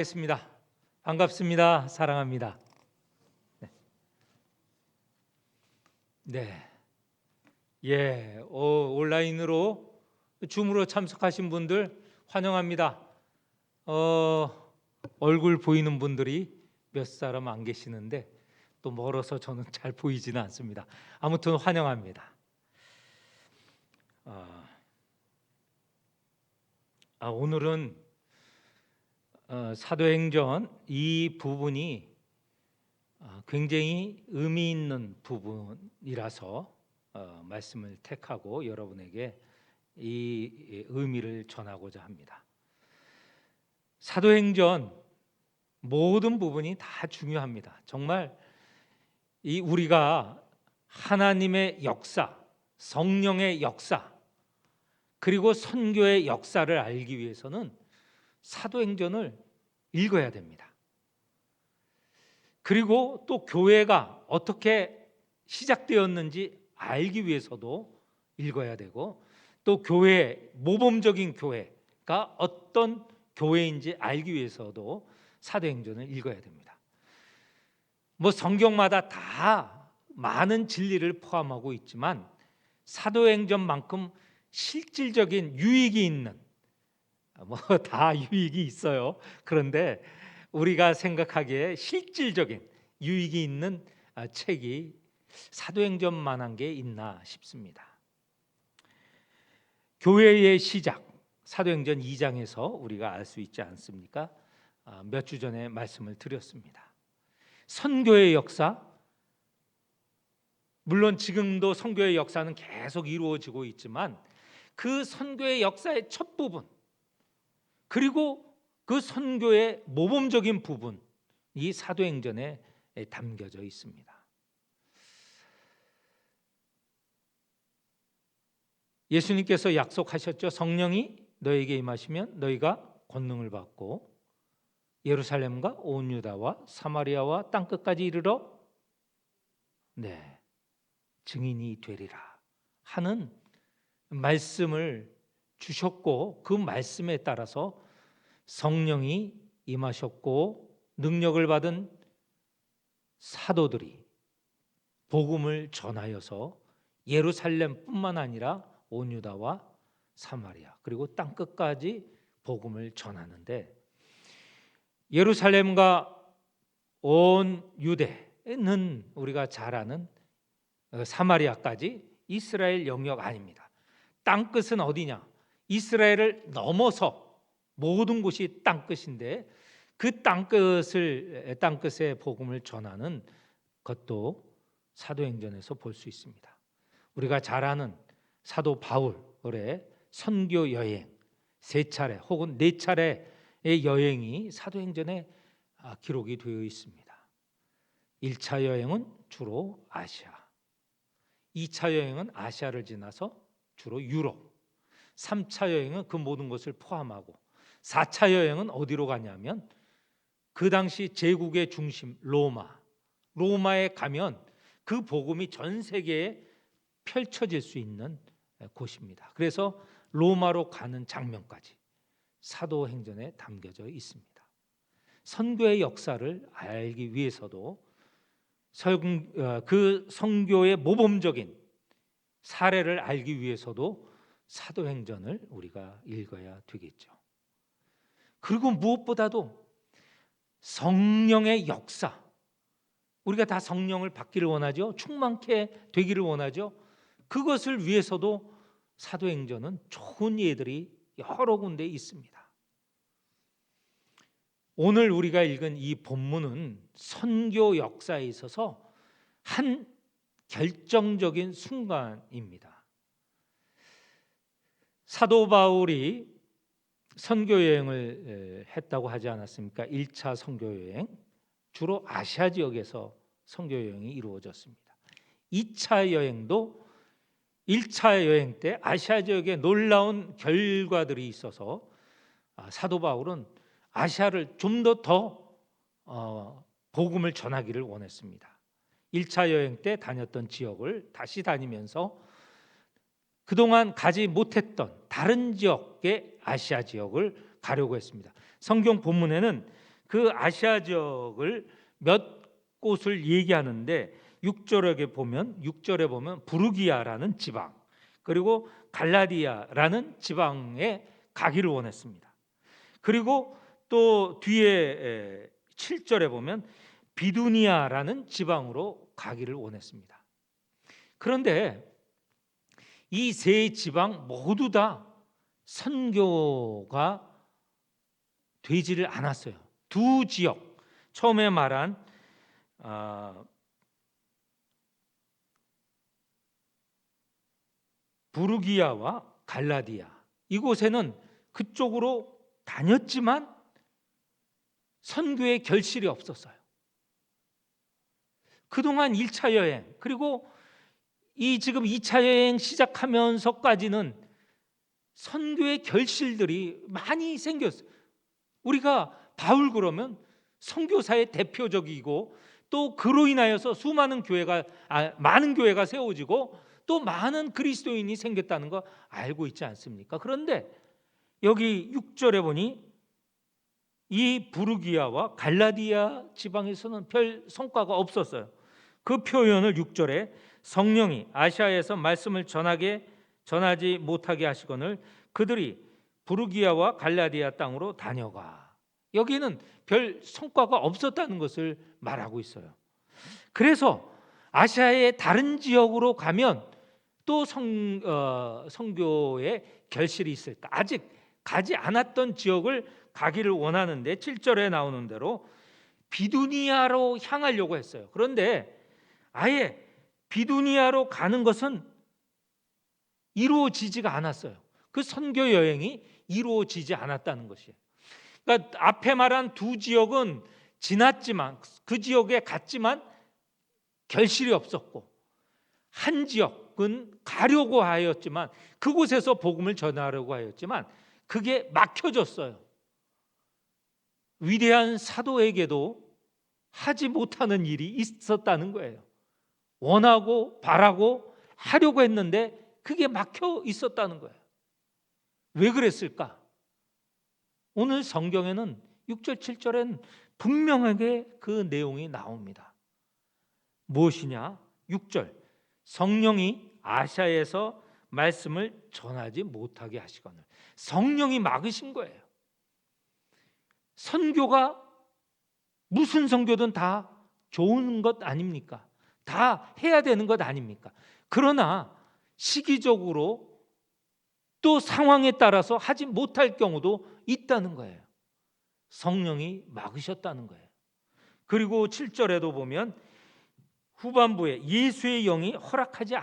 겠습니다. 반갑습니다. 사랑합니다. 네. 온라인으로 줌으로 참석하신 분들 환영합니다. 얼굴 보이는 분들이 몇 사람 안 계시는데 또 멀어서 저는 잘 보이지는 않습니다. 아무튼 환영합니다. 오늘은 사도행전 이 부분이 굉장히 의미 있는 부분이라서 말씀을 택하고 여러분에게 이 의미를 전하고자 합니다. 사도행전 모든 부분이 다 중요합니다. 정말 우리가 하나님의 역사, 성령의 역사, 그리고 선교의 역사를 알기 위해서는 사도행전을 읽어야 됩니다. 그리고 또 교회가 어떻게 시작되었는지 알기 위해서도 읽어야 되고, 또 모범적인 교회가 어떤 교회인지 알기 위해서도 사도행전을 읽어야 됩니다. 성경마다 다 많은 진리를 포함하고 있지만 사도행전만큼 실질적인 유익이 있는, 다 유익이 있어요. 그런데 우리가 생각하기에 실질적인 유익이 있는 책이 사도행전만한 게 있나 싶습니다. 교회의 시작, 사도행전 2장에서 우리가 알 수 있지 않습니까? 몇 주 전에 말씀을 드렸습니다. 선교의 역사, 물론 지금도 선교의 역사는 계속 이루어지고 있지만 그 선교의 역사의 첫 부분, 그리고 그 선교의 모범적인 부분이 사도행전에 담겨져 있습니다. 예수님께서 약속하셨죠. 성령이 너에게 임하시면 너희가 권능을 받고 예루살렘과 온 유다와 사마리아와 땅끝까지 이르러 증인이 되리라 하는 말씀을 주셨고, 그 말씀에 따라서 성령이 임하셨고 능력을 받은 사도들이 복음을 전하여서 예루살렘뿐만 아니라 온 유다와 사마리아 그리고 땅끝까지 복음을 전하는데, 예루살렘과 온 유대는 우리가 잘 아는 사마리아까지 이스라엘 영역 아닙니다. 땅끝은 어디냐? 이스라엘을 넘어서 모든 곳이 땅끝인데 그 땅끝의 복음을 전하는 것도 사도행전에서 볼 수 있습니다. 우리가 잘 아는 사도 바울의 선교 여행 3차례 혹은 4차례의 여행이 사도행전에 기록이 되어 있습니다. 1차 여행은 주로 아시아, 2차 여행은 아시아를 지나서 주로 유럽, 3차 여행은 그 모든 것을 포함하고 4차 여행은 어디로 가냐면 그 당시 제국의 중심 로마에 가면 그 복음이 전 세계에 펼쳐질 수 있는 곳입니다. 그래서 로마로 가는 장면까지 사도행전에 담겨져 있습니다. 선교의 역사를 알기 위해서도 그 선교의 모범적인 사례를 알기 위해서도 사도행전을 우리가 읽어야 되겠죠. 그리고 무엇보다도 성령의 역사, 우리가 다 성령을 받기를 원하죠. 충만케 되기를 원하죠. 그것을 위해서도 사도행전은 좋은 예들이 여러 군데 있습니다. 오늘 우리가 읽은 이 본문은 선교 역사에 있어서 한 결정적인 순간입니다. 사도 바울이 선교 여행을 했다고 하지 않았습니까? 1차 선교 여행, 주로 아시아 지역에서 선교 여행이 이루어졌습니다. 2차 여행도 1차 여행 때 아시아 지역에 놀라운 결과들이 있어서 사도 바울은 아시아를 좀 더 복음을 전하기를 원했습니다. 1차 여행 때 다녔던 지역을 다시 다니면서 그동안 가지 못했던 다른 지역의 아시아 지역을 가려고 했습니다. 성경 본문에는 그 아시아 지역을 몇 곳을 얘기하는데 6절에 보면 부르기아라는 지방, 그리고 갈라디아라는 지방에 가기를 원했습니다. 그리고 또 뒤에 7절에 보면 비두니아라는 지방으로 가기를 원했습니다. 그런데 이 세 지방 모두 다 선교가 되지를 않았어요. 두 지역, 처음에 말한 부르기아와 갈라디아, 이곳에는 그쪽으로 다녔지만 선교의 결실이 없었어요. 그동안 1차 여행, 그리고 이 지금 2차 여행 시작하면서까지는 선교의 결실들이 많이 생겼어요. 우리가 바울 그러면 선교사의 대표적이고, 또 그로 인하여서 많은 교회가 세워지고 또 많은 그리스도인이 생겼다는 거 알고 있지 않습니까? 그런데 여기 6절에 보니 이 부르기아와 갈라디아 지방에서는 별 성과가 없었어요. 그 표현을 6절에 성령이 아시아에서 말씀을 전하지 못하게 하시거늘 그들이 부르기아와 갈라디아 땅으로 다녀가. 여기는 별 성과가 없었다는 것을 말하고 있어요. 그래서 아시아의 다른 지역으로 가면 또 선교의 결실이 있을까? 아직 가지 않았던 지역을 가기를 원하는데 7절에 나오는 대로 비두니아로 향하려고 했어요. 그런데 아예 비두니아로 가는 것은 이루어지지가 않았어요. 그 선교 여행이 이루어지지 않았다는 것이에요. 그러니까 앞에 말한 두 지역은 지났지만, 그 지역에 갔지만 결실이 없었고, 한 지역은 가려고 하였지만, 그곳에서 복음을 전하려고 하였지만 그게 막혀졌어요. 위대한 사도에게도 하지 못하는 일이 있었다는 거예요. 원하고 바라고 하려고 했는데 그게 막혀 있었다는 거예요. 왜 그랬을까? 오늘 성경에는 6절 7절엔 분명하게 그 내용이 나옵니다. 무엇이냐? 6절, 성령이 아시아에서 말씀을 전하지 못하게 하시거늘. 성령이 막으신 거예요. 선교가 무슨 선교든 다 좋은 것 아닙니까? 다 해야 되는 것 아닙니까? 그러나 시기적으로 또 상황에 따라서 하지 못할 경우도 있다는 거예요. 성령이 막으셨다는 거예요. 그리고 7절에도 보면 후반부에 예수의 영이 허락하지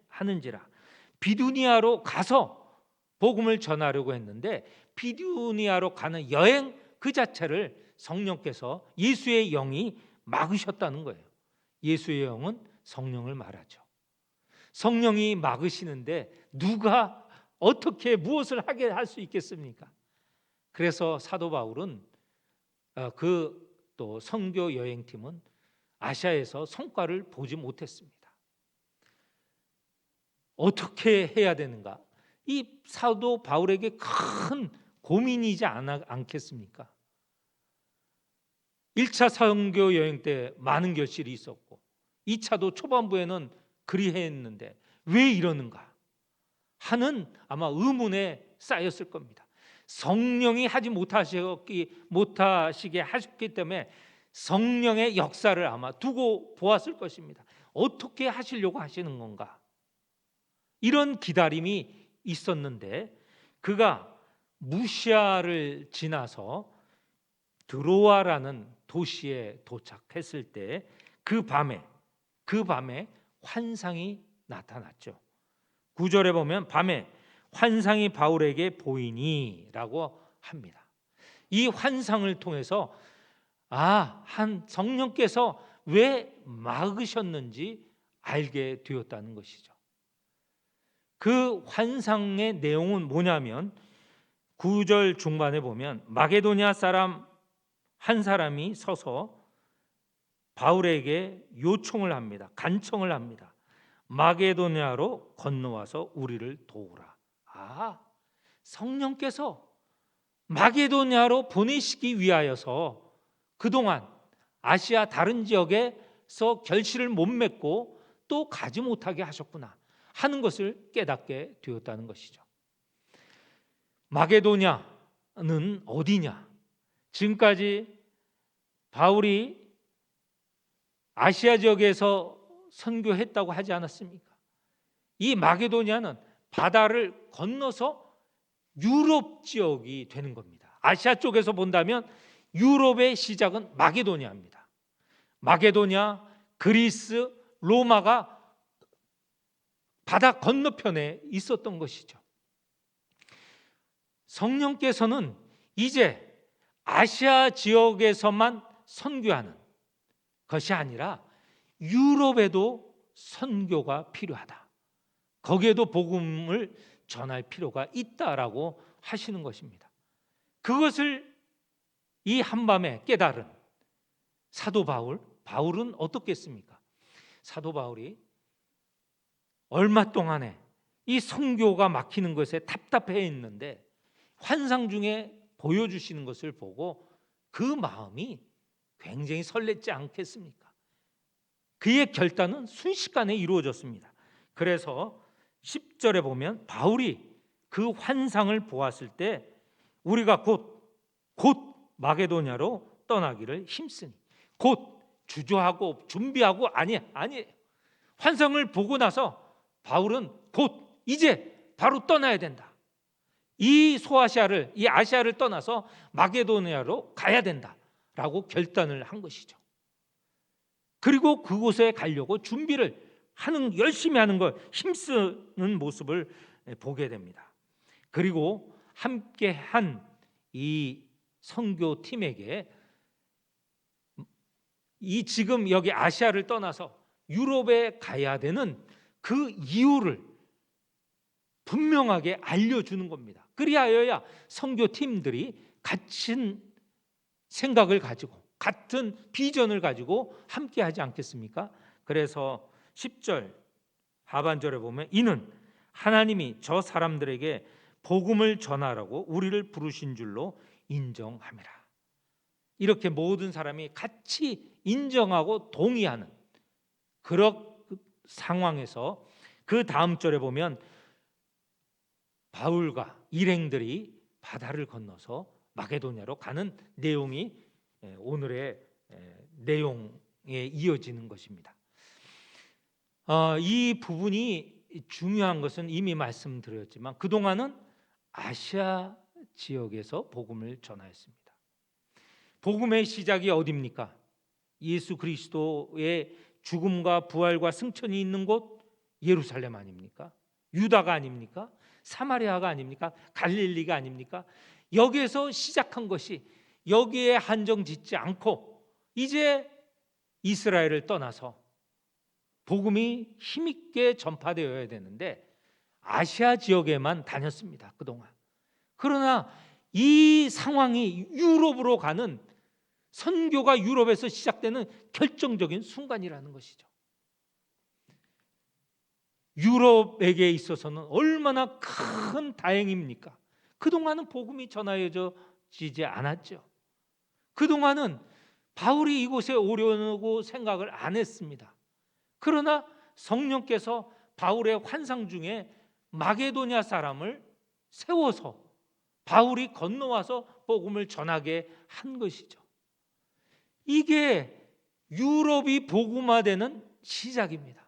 않은지라, 비두니아로 가서 복음을 전하려고 했는데 비두니아로 가는 여행 그 자체를 성령께서, 예수의 영이 막으셨다는 거예요. 예수의 영은 성령을 말하죠. 성령이 막으시는데 누가 어떻게 무엇을 하게 할 수 있겠습니까? 그래서 사도 바울은 그 또 선교 여행팀은 아시아에서 성과를 보지 못했습니다. 어떻게 해야 되는가? 이 사도 바울에게 큰 고민이지 않겠습니까? 1차 선교 여행 때 많은 결실이 있었고 2차도 초반부에는 그리했는데 왜 이러는가 하는 아마 의문에 쌓였을 겁니다. 성령이 하지 못하시게 하셨기 때문에 성령의 역사를 아마 두고 보았을 것입니다. 어떻게 하시려고 하시는 건가? 이런 기다림이 있었는데 그가 무시아를 지나서 드로아라는 도시에 도착했을 때 그 밤에 환상이 나타났죠. 9절에 보면 밤에 환상이 바울에게 보이니라고 합니다. 이 환상을 통해서 한 성령께서 왜 막으셨는지 알게 되었다는 것이죠. 그 환상의 내용은 뭐냐면 9절 중반에 보면 마게도냐 사람 한 사람이 서서 바울에게 요청을 합니다. 간청을 합니다. 마게도냐로 건너와서 우리를 도우라. 성령께서 마게도냐로 보내시기 위하여서 그동안 아시아 다른 지역에서 결실을 못 맺고 또 가지 못하게 하셨구나 하는 것을 깨닫게 되었다는 것이죠. 마게도냐는 어디냐? 지금까지 바울이 아시아 지역에서 선교했다고 하지 않았습니까? 이 마게도냐는 바다를 건너서 유럽 지역이 되는 겁니다. 아시아 쪽에서 본다면 유럽의 시작은 마게도냐입니다. 마게도냐, 그리스, 로마가 바다 건너편에 있었던 것이죠. 성령께서는 이제 아시아 지역에서만 선교하는 것이 아니라 유럽에도 선교가 필요하다. 거기에도 복음을 전할 필요가 있다라고 하시는 것입니다. 그것을 이 한밤에 깨달은 사도 바울은 어떻겠습니까? 사도 바울이 얼마 동안에 이 선교가 막히는 것에 답답해 있는데 환상 중에 보여주시는 것을 보고 그 마음이 굉장히 설렜지 않겠습니까? 그의 결단은 순식간에 이루어졌습니다. 그래서 10절에 보면 바울이 그 환상을 보았을 때 우리가 곧 마게도냐로 떠나기를 힘쓰니, 곧 주저하고 준비하고 아니 환상을 보고 나서 바울은 곧 이제 바로 떠나야 된다. 이 아시아를 떠나서 마게도냐로 가야 된다라고 결단을 한 것이죠. 그리고 그곳에 가려고 준비를 열심히 하는 걸 힘쓰는 모습을 보게 됩니다. 그리고 함께 한 이 선교팀에게 이 지금 여기 아시아를 떠나서 유럽에 가야 되는 그 이유를 분명하게 알려주는 겁니다. 그리하여야 선교팀들이 같은 생각을 가지고 같은 비전을 가지고 함께 하지 않겠습니까? 그래서 10절 하반절에 보면 이는 하나님이 저 사람들에게 복음을 전하라고 우리를 부르신 줄로 인정함이라. 이렇게 모든 사람이 같이 인정하고 동의하는 그런 상황에서 그 다음 절에 보면 바울과 일행들이 바다를 건너서 마게도냐로 가는 내용이 오늘의 내용에 이어지는 것입니다. 이 부분이 중요한 것은 이미 말씀드렸지만 그동안은 아시아 지역에서 복음을 전하였습니다. 복음의 시작이 어디입니까? 예수 그리스도의 죽음과 부활과 승천이 있는 곳 예루살렘 아닙니까? 유다가 아닙니까? 사마리아가 아닙니까? 갈릴리가 아닙니까? 여기에서 시작한 것이 여기에 한정짓지 않고 이제 이스라엘을 떠나서 복음이 힘있게 전파되어야 되는데 아시아 지역에만 다녔습니다. 그동안. 그러나 이 상황이 유럽으로 가는 선교가 유럽에서 시작되는 결정적인 순간이라는 것이죠. 유럽에게 있어서는 얼마나 큰 다행입니까? 그동안은 복음이 전하여지지 않았죠. 그동안은 바울이 이곳에 오려고 생각을 안 했습니다. 그러나 성령께서 바울의 환상 중에 마게도냐 사람을 세워서 바울이 건너와서 복음을 전하게 한 것이죠. 이게 유럽이 복음화되는 시작입니다.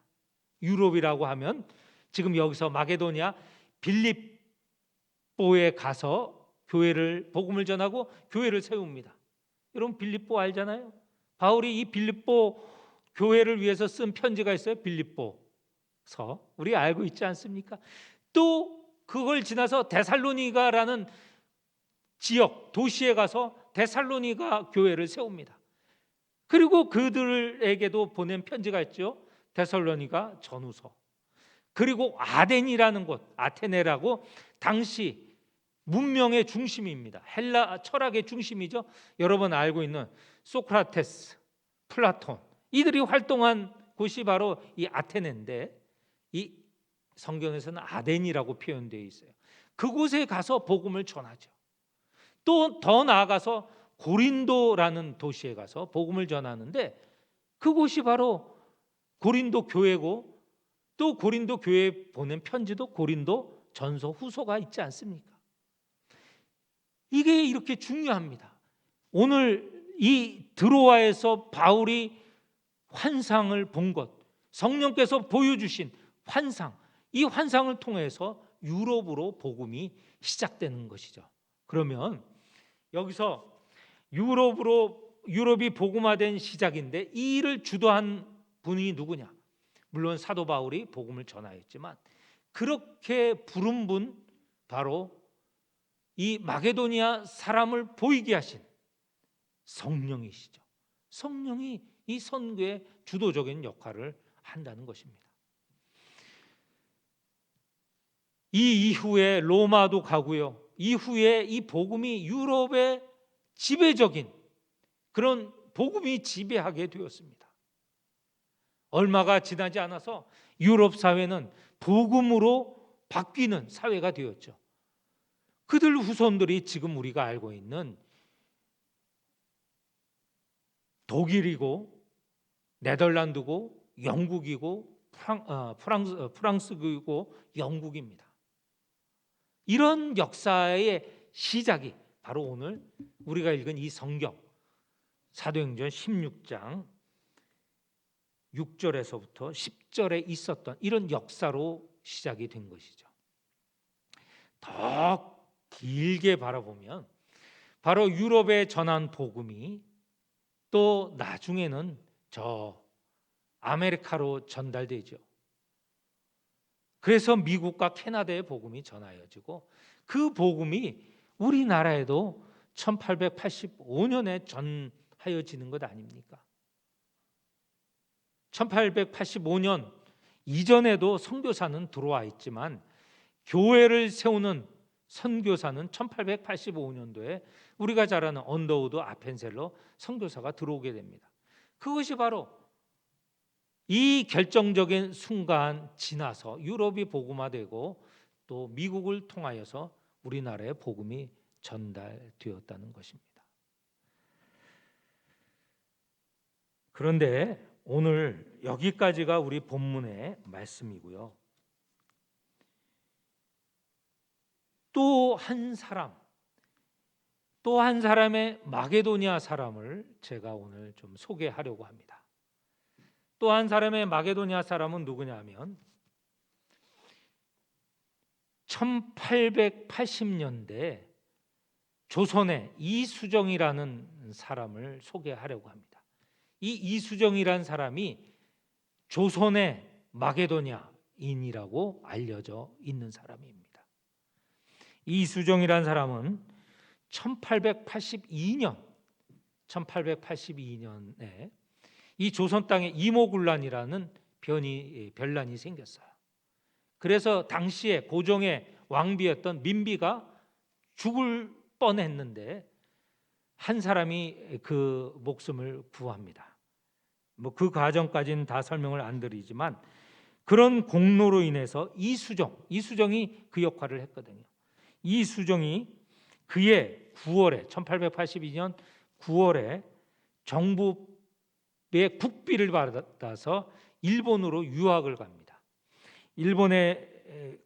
유럽이라고 하면 지금 여기서 마게도냐 빌립보에 가서 복음을 전하고 교회를 세웁니다. 여러분 빌립보 알잖아요. 바울이 이 빌립보 교회를 위해서 쓴 편지가 있어요. 빌립보서 우리 알고 있지 않습니까? 또 그걸 지나서 데살로니가라는 지역 도시에 가서 데살로니가 교회를 세웁니다. 그리고 그들에게도 보낸 편지가 있죠. 데살로니가 전후서. 그리고 아덴이라는 곳, 아테네라고 당시 문명의 중심입니다. 헬라 철학의 중심이죠. 여러분 알고 있는 소크라테스, 플라톤 이들이 활동한 곳이 바로 이 아테네인데 이 성경에서는 아덴이라고 표현되어 있어요. 그곳에 가서 복음을 전하죠. 또 더 나아가서 고린도라는 도시에 가서 복음을 전하는데 그곳이 바로 고린도 교회고 또 고린도 교회에 보낸 편지도 고린도 전서 후서가 있지 않습니까? 이게 이렇게 중요합니다. 오늘 이 드로아에서 바울이 환상을 본 것, 성령께서 보여주신 환상, 이 환상을 통해서 유럽으로 복음이 시작되는 것이죠. 그러면 여기서 유럽이 복음화된 시작인데 이 일을 주도한 분이 누구냐? 물론 사도 바울이 복음을 전하였지만 그렇게 부른 분 바로 이 마게도니아 사람을 보이게 하신 성령이시죠. 성령이 이 선교의 주도적인 역할을 한다는 것입니다. 이 이후에 로마도 가고요. 이후에 이 복음이 유럽의 지배적인 그런 복음이 지배하게 되었습니다. 얼마가 지나지 않아서 유럽 사회는 복음으로 바뀌는 사회가 되었죠. 그들 후손들이 지금 우리가 알고 있는 독일이고 네덜란드고 영국이고 프랑스고 영국입니다. 이런 역사의 시작이 바로 오늘 우리가 읽은 이 성경 사도행전 16장 6절에서부터 10절에 있었던 이런 역사로 시작이 된 것이죠. 더 길게 바라보면 바로 유럽에 전한 복음이 또 나중에는 저 아메리카로 전달되죠. 그래서 미국과 캐나다의 복음이 전하여지고 그 복음이 우리나라에도 1885년에 전하여지는 것 아닙니까? 1885년 이전에도 선교사는 들어와 있지만 교회를 세우는 선교사는 1885년도에 우리가 잘 아는 언더우드 아펜셀러 선교사가 들어오게 됩니다. 그것이 바로 이 결정적인 순간 지나서 유럽이 복음화되고 또 미국을 통하여서 우리나라에 복음이 전달되었다는 것입니다. 그런데 오늘 여기까지가 우리 본문의 말씀이고요. 또 한 사람의 마게도니아 사람을 제가 오늘 좀 소개하려고 합니다. 또 한 사람의 마게도니아 사람은 누구냐면 1880년대 조선의 이수정이라는 사람을 소개하려고 합니다. 이 이수정이라는 사람이 조선의 마게도니아인이라고 알려져 있는 사람입니다. 이수정이라는 사람은 1882년에 이 조선 땅에 이모군란이라는 변란이 생겼어요. 그래서 당시에 고종의 왕비였던 민비가 죽을 뻔했는데 한 사람이 그 목숨을 구합니다. 그 과정까지는 다 설명을 안 드리지만 그런 공로로 인해서 이수정이 그 역할을 했거든요. 이수정이 그의 1882년 9월에 정부의 국비를 받아서 일본으로 유학을 갑니다. 일본에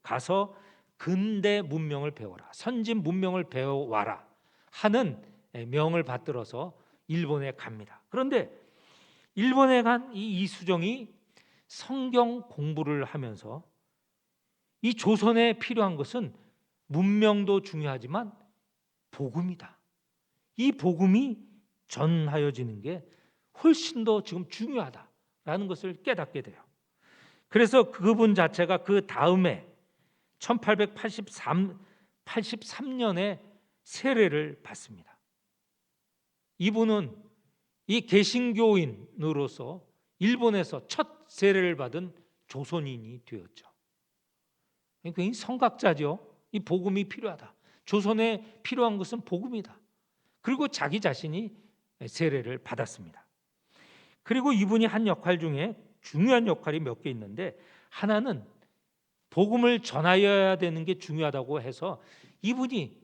가서 근대 문명을 배워라, 선진 문명을 배워와라 하는 명을 받들어서 일본에 갑니다. 그런데 일본에 간 이 이수정이 성경 공부를 하면서 이 조선에 필요한 것은 문명도 중요하지만 복음이다. 이 복음이 전하여지는 게 훨씬 더 지금 중요하다라는 것을 깨닫게 돼요. 그래서 그분 자체가 그 다음에 1883년에 세례를 받습니다. 이분은 이 개신교인으로서 일본에서 첫 세례를 받은 조선인이 되었죠. 굉장히 성각자죠. 이 복음이 필요하다. 조선에 필요한 것은 복음이다. 그리고 자기 자신이 세례를 받았습니다. 그리고 이분이 한 역할 중에 중요한 역할이 몇 개 있는데 하나는 복음을 전하여야 되는 게 중요하다고 해서 이분이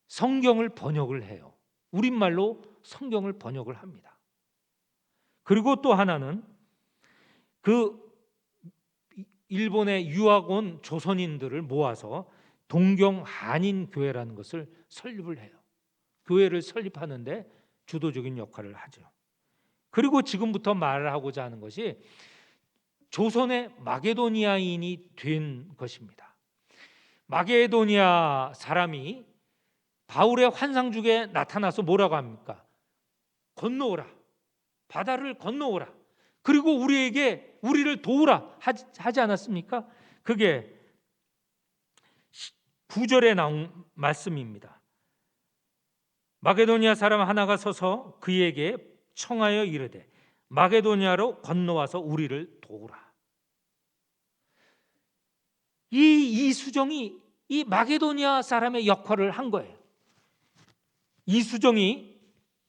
성경을 번역을 해요. 우리말로 성경을 번역을 합니다. 그리고 또 하나는 그 일본에 유학 온 조선인들을 모아서 동경 한인 교회라는 것을 설립을 해요. 교회를 설립하는데 주도적인 역할을 하죠. 그리고 지금부터 말하고자 하는 것이 조선의 마게도니아인이 된 것입니다. 마게도니아 사람이 바울의 환상중에 나타나서 뭐라고 합니까? 건너오라. 바다를 건너오라. 그리고 우리를 도우라 하지 않았습니까? 그게 9절에 나온 말씀입니다. 마게도니아 사람 하나가 서서 그에게 청하여 이르되 마게도니아로 건너와서 우리를 도우라. 이 이수정이 이 마게도니아 사람의 역할을 한 거예요. 이수정이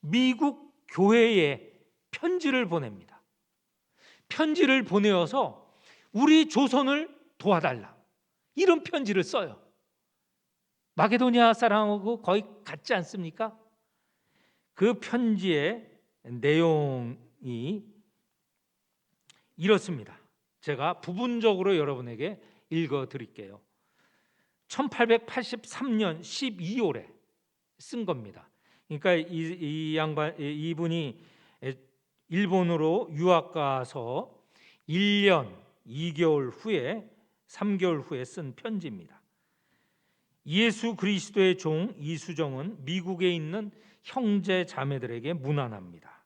미국 교회에 편지를 보냅니다. 편지를 보내어서 우리 조선을 도와달라. 이런 편지를 써요. 마게도니아 사람하고 거의 같지 않습니까? 그 편지의 내용이 이렇습니다. 제가 부분적으로 여러분에게 읽어 드릴게요. 1883년 12월에 쓴 겁니다. 그러니까 이분이 일본으로 유학 가서 1년 2개월 후에 3개월 후에 쓴 편지입니다. 예수 그리스도의 종 이수정은 미국에 있는 형제 자매들에게 문안합니다.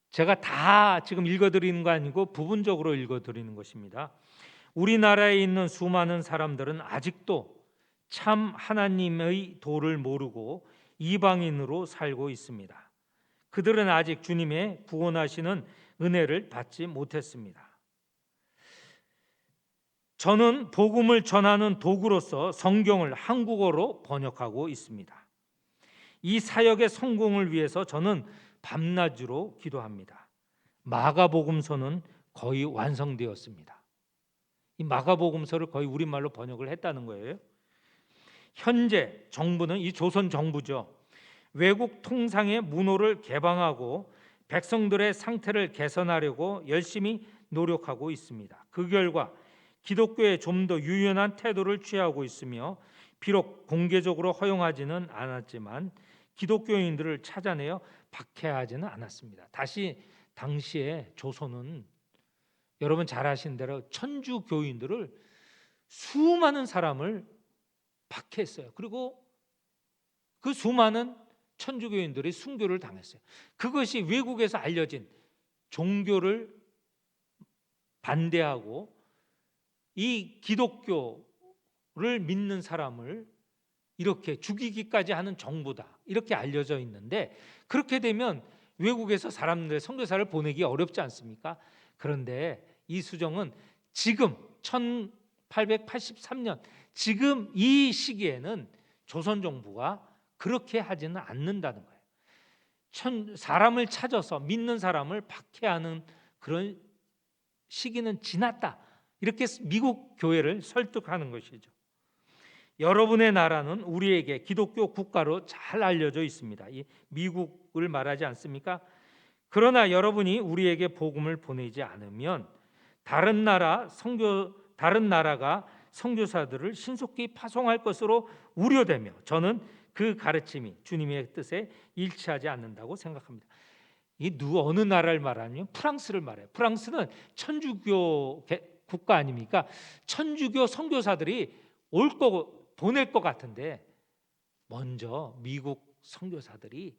제가 다 지금 읽어드리는 거 아니고 부분적으로 읽어드리는 것입니다. 우리나라에 있는 수많은 사람들은 아직도 참 하나님의 도를 모르고 이방인으로 살고 있습니다. 그들은 아직 주님의 구원하시는 은혜를 받지 못했습니다. 저는 복음을 전하는 도구로서 성경을 한국어로 번역하고 있습니다. 이 사역의 성공을 위해서 저는 밤낮으로 기도합니다. 마가복음서는 거의 완성되었습니다. 이 마가복음서를 거의 우리말로 번역을 했다는 거예요. 현재 정부는 이 조선 정부죠. 외국 통상의 문호를 개방하고 백성들의 상태를 개선하려고 열심히 노력하고 있습니다. 그 결과 기독교에 좀 더 유연한 태도를 취하고 있으며 비록 공개적으로 허용하지는 않았지만 기독교인들을 찾아내어 박해하지는 않았습니다. 당시에 조선은 여러분 잘 아시는 대로 천주교인들을 수많은 사람을 박해했어요. 그리고 그 수많은 천주교인들이 순교를 당했어요. 그것이 외국에서 알려진 종교를 반대하고 이 기독교를 믿는 사람을 이렇게 죽이기까지 하는 정부다, 이렇게 알려져 있는데, 그렇게 되면 외국에서 사람들의 선교사를 보내기 어렵지 않습니까? 그런데 이수정은 지금 1883년 지금 이 시기에는 조선 정부가 그렇게 하지는 않는다는 거예요. 사람을 찾아서 믿는 사람을 박해하는 그런 시기는 지났다, 이렇게 미국 교회를 설득하는 것이죠. 여러분의 나라는 우리에게 기독교 국가로 잘 알려져 있습니다. 이 미국을 말하지 않습니까? 그러나 여러분이 우리에게 복음을 보내지 않으면 다른 나라가 선교사들을 신속히 파송할 것으로 우려되며 저는 그 가르침이 주님의 뜻에 일치하지 않는다고 생각합니다. 이 어느 나라를 말하냐면 프랑스를 말해요. 프랑스는 천주교 국가 아닙니까? 천주교 선교사들이 보낼 것 같은데 먼저 미국 선교사들이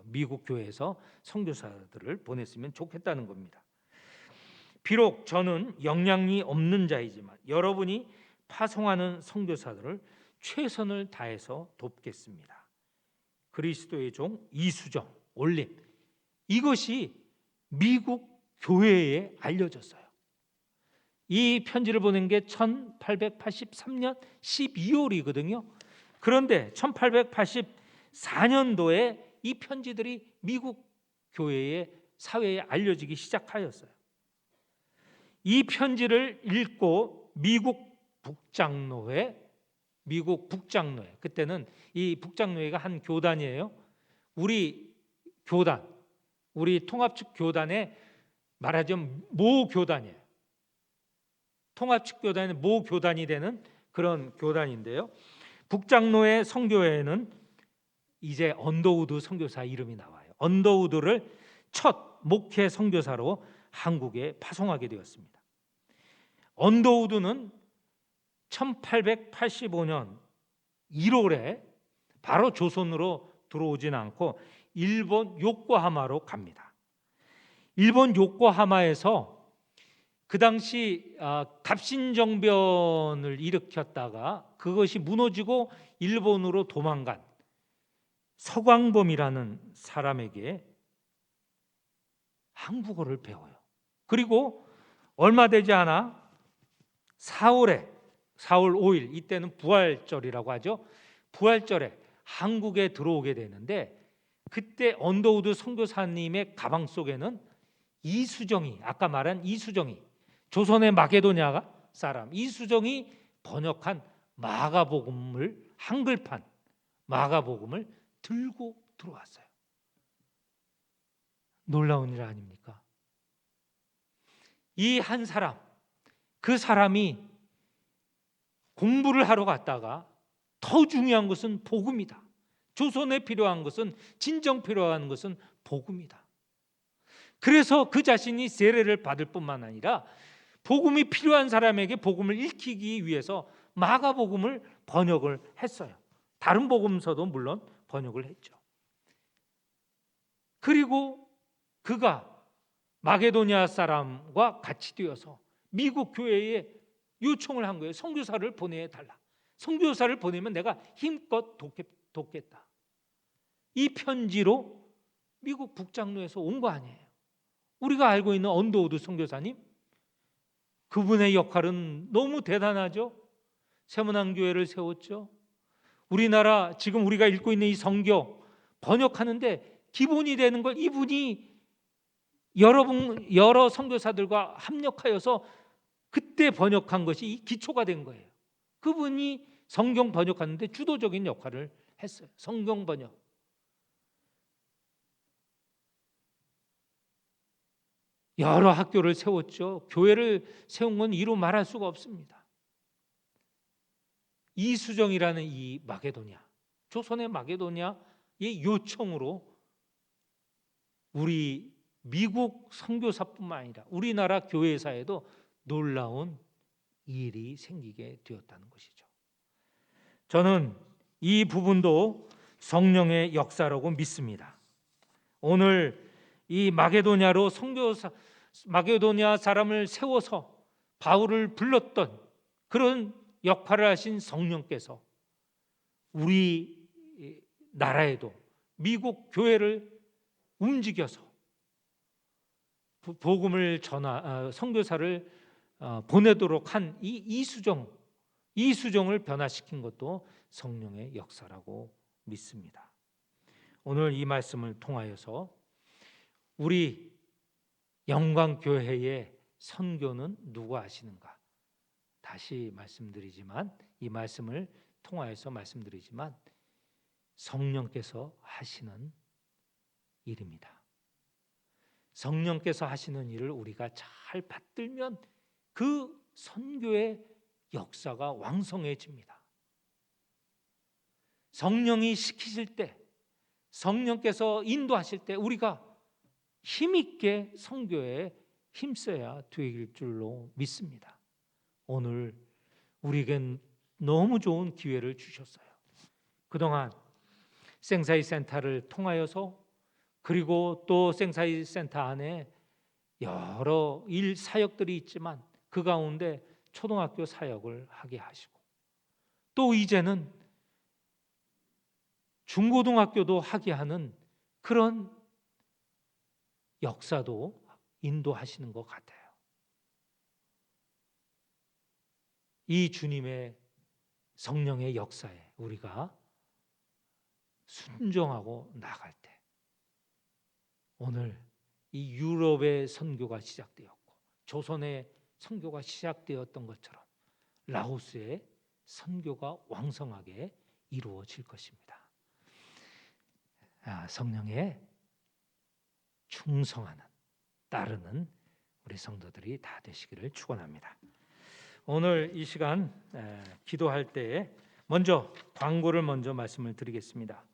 미국 교회에서 선교사들을 보냈으면 좋겠다는 겁니다. 비록 저는 역량이 없는 자이지만 여러분이 파송하는 선교사들을 최선을 다해서 돕겠습니다. 그리스도의 종 이수정 올림, 이것이 미국 교회에 알려졌어요. 이 편지를 보낸 게 1883년 12월이거든요. 그런데 1884년도에 이 편지들이 미국 교회의 사회에 알려지기 시작하였어요. 이 편지를 읽고 미국 북장로회 미국 북장로회, 그때는 이 북장로회가 한 교단이에요. 우리 교단, 우리 통합측 교단의 말하자면 모 교단이에요. 통합측 교단의 모 교단이 되는 그런 교단인데요. 북장로회 선교회에는 이제 언더우드 선교사 이름이 나와요. 언더우드를 첫 목회 선교사로 한국에 파송하게 되었습니다. 언더우드는 1885년 1월에 바로 조선으로 들어오진 않고 일본 요코하마로 갑니다. 일본 요코하마에서 그 당시 갑신정변을 일으켰다가 그것이 무너지고 일본으로 도망간 서광범이라는 사람에게 한국어를 배워요. 그리고 얼마 되지 않아 4월 5일, 이때는 부활절이라고 하죠. 부활절에 한국에 들어오게 되는데, 그때 언더우드 선교사님의 가방 속에는 이수정이, 아까 말한 이수정이, 조선의 마게도냐 사람 이수정이 번역한 마가복음을, 한글판 마가복음을 들고 들어왔어요. 놀라운 일 아닙니까? 이 한 사람, 그 사람이 공부를 하러 갔다가 더 중요한 것은 복음이다. 조선에 필요한 것은, 진정 필요한 것은 복음이다. 그래서 그 자신이 세례를 받을 뿐만 아니라 복음이 필요한 사람에게 복음을 읽히기 위해서 마가복음을 번역을 했어요. 다른 복음서도 물론 번역을 했죠. 그리고 그가 마게도냐 사람과 같이 되어서 미국 교회에 요청을 한 거예요. 선교사를 보내달라. 선교사를 보내면 내가 힘껏 돕겠다. 이 편지로 미국 북장로에서 온 거 아니에요. 우리가 알고 있는 언더우드 선교사님, 그분의 역할은 너무 대단하죠. 세문안교회를 세웠죠. 우리나라 지금 우리가 읽고 있는 이 성경 번역하는데 기본이 되는 걸 이분이 여러 선교사들과 합력하여서 그때 번역한 것이 이 기초가 된 거예요. 그분이 성경 번역하는데 주도적인 역할을 했어요. 성경 번역. 여러 학교를 세웠죠. 교회를 세운 건 이루 말할 수가 없습니다. 이수정이라는 이 마게도냐, 조선의 마게도냐의 요청으로 우리 미국 선교사뿐만 아니라 우리나라 교회사에도 놀라운 일이 생기게 되었다는 것이죠. 저는 이 부분도 성령의 역사라고 믿습니다. 오늘 이 마게도냐로 마게도냐 사람을 세워서 바울을 불렀던 그런 역할을 하신 성령께서 우리 나라에도 미국 교회를 움직여서 복음을 선교사를 보내도록 한 이 이수정을 변화시킨 것도 성령의 역사라고 믿습니다. 오늘 이 말씀을 통하여서 우리 영광교회의 선교는 누가 하시는가? 다시 말씀드리지만, 이 말씀을 통하여서 말씀드리지만 성령께서 하시는 일입니다. 성령께서 하시는 일을 우리가 잘 받들면 그 선교의 역사가 왕성해집니다. 성령이 시키실 때, 성령께서 인도하실 때 우리가 힘있게 선교에 힘써야 될 줄로 믿습니다. 오늘 우리에겐 너무 좋은 기회를 주셨어요. 그동안 생사이 센터를 통하여서, 그리고 또 생사이 센터 안에 여러 일 사역들이 있지만 그 가운데 초등학교 사역을 하게 하시고, 또 이제는 중고등학교도 하게 하는 그런 역사도 인도하시는 것 같아요. 이 주님의 성령의 역사에 우리가 순종하고 나갈 때, 오늘 이 유럽의 선교가 시작되었고 조선의 선교가 시작되었던 것처럼 라오스의 선교가 왕성하게 이루어질 것입니다. 성령에 충성하는, 따르는 우리 성도들이 다 되시기를 축원합니다. 오늘 이 시간 기도할 때에 먼저 광고를 먼저 말씀을 드리겠습니다.